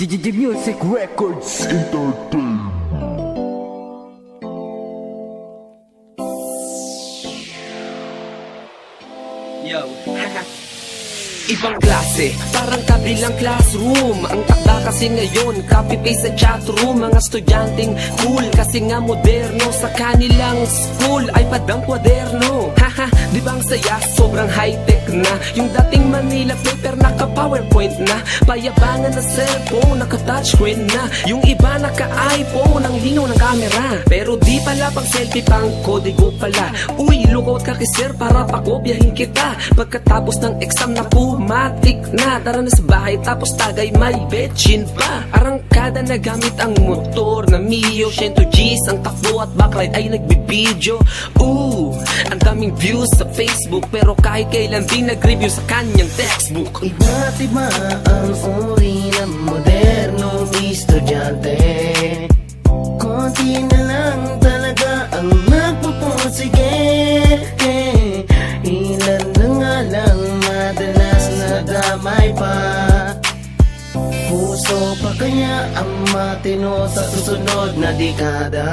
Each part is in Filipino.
DJ Music Records Entertainment. Yo. Ibang klase, parang kabilang classroom. Ang takda kasi ngayon, copy-paste sa chatroom. Mga estudyanteng cool, kasi nga moderno. Sa kanilang school, iPad ang kwaderno. Haha, di ba ang saya? Sobrang high-tech na. Yung dating Manila paper, naka-PowerPoint na. Payabangan na cellphone, naka-touchscreen na. Yung iba naka-iPhone, ang linaw ng camera. Pero di pala pang selfie, pang kodigo pala. Uy, lookout ka kay sir para pakopyahin kita. Pagkatapos ng exam na matik na, tara na sa bahay tapos tagay may betchin pa. Arangkada na gamit ang motor na Mio 100Gs, ang takbo at backlight ay nagbibideo. Ang daming views sa Facebook, pero kahit kailan di nag-review sa kanyang textbook. Iba't iba ang uri ng modernong estudyante. Konti na lang talaga ang nagpupursige. Ilan na nga lang madalas nadamay pa. Puso pa kaya ang matino sa susunod na dekada.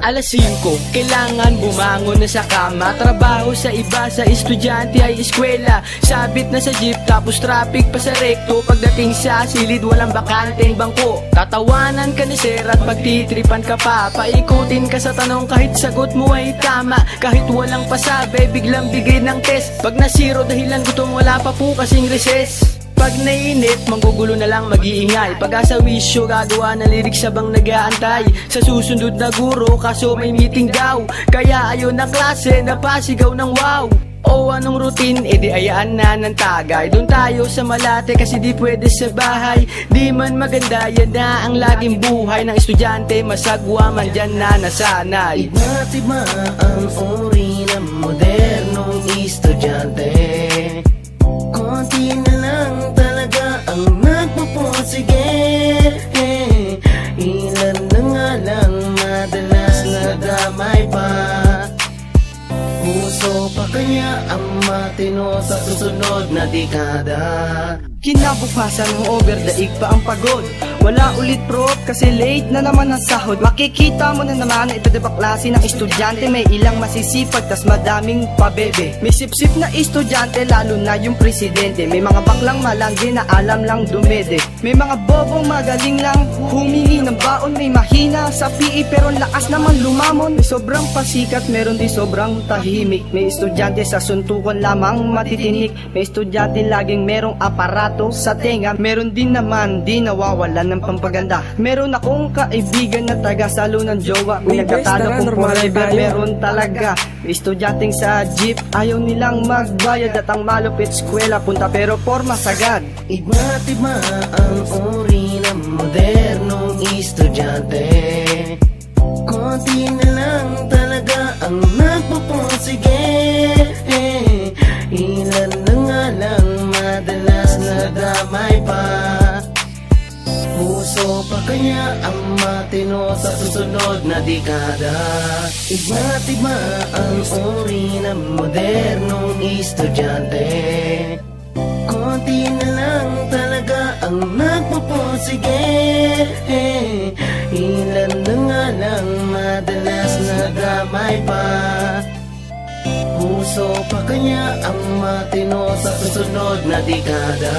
Alas 5, kailangan bumangon na sa kama. Trabaho sa iba, sa estudyante ay eskwela. Sabit na sa jeep, tapos traffic pa sa rekto. Pagdating sa silid, walang bakanteng bangko. Tatawanan ka ni sir at pagtitripan ka pa. Paikutin ka sa tanong kahit sagot mo ay tama. Kahit walang pasabi, biglang bigay ng test. Pag na zero dahilan gutom, wala pa po kasing recess. Pag nainip, manggugulo na lang mag-iingay. Pag-asa wisyo, gagawa ng lyrics habang nag-aantay sa susunod na guro, kaso may meeting daw. Kaya ayon ang klase, napasigaw ng wow. O anong routine, edi ayaan na ng tagay. Doon tayo sa Malate kasi di pwede sa bahay. Di man maganda, yan na ang laging buhay ng estudyante. Masagwa man dyan na nasanay. Iba't iba ang uri ng modernong estudyante. Konti na lang talaga ang nagpupursige. Ilan na nga lang madalas nadamay pa. Puso pa kaya ang matino sa susunod na dekada. Kinabukasan ng overdaig pa ang pagod. Wala ulit prop kasi late na naman ang sahod. Makikita mo na naman ito diba klase ng estudyante. May ilang masisipag tas madaming pabebe. May sip-sip na estudyante lalo na yung presidente. May mga baklang malandi na alam lang dumede. May mga bobong magaling lang humingi ng baon. May mahina sa PE pero lakas naman lumamon. May sobrang pasikat, meron di sobrang tahimik. May estudyante sa suntukan lamang matitinik. May estudyante laging merong aparato sa tenga. Meron din naman di nawawalan ng pampaganda. Meron akong kaibigan na taga-salo ng jowa. May nagtatalo kung forever meron talaga. May estudyanteng sa jeep, ayaw nilang magbayad at ang malupit eskwela punta pero forma sagad. Iba't iba ang uri ng modernong estudyante. Konti na lang talaga ang nagpupursige. Ilan na nga lang madalas nadamay pa. Puso pa kaya ang matino sa susunod na dekada. Iba't iba ang uri ng modernong estudyante. Konti na lang talaga ang nagpupursige. Ilan na nga lang madalas nadamay pa. Puso pa kaya ang matino sa susunod na dekada.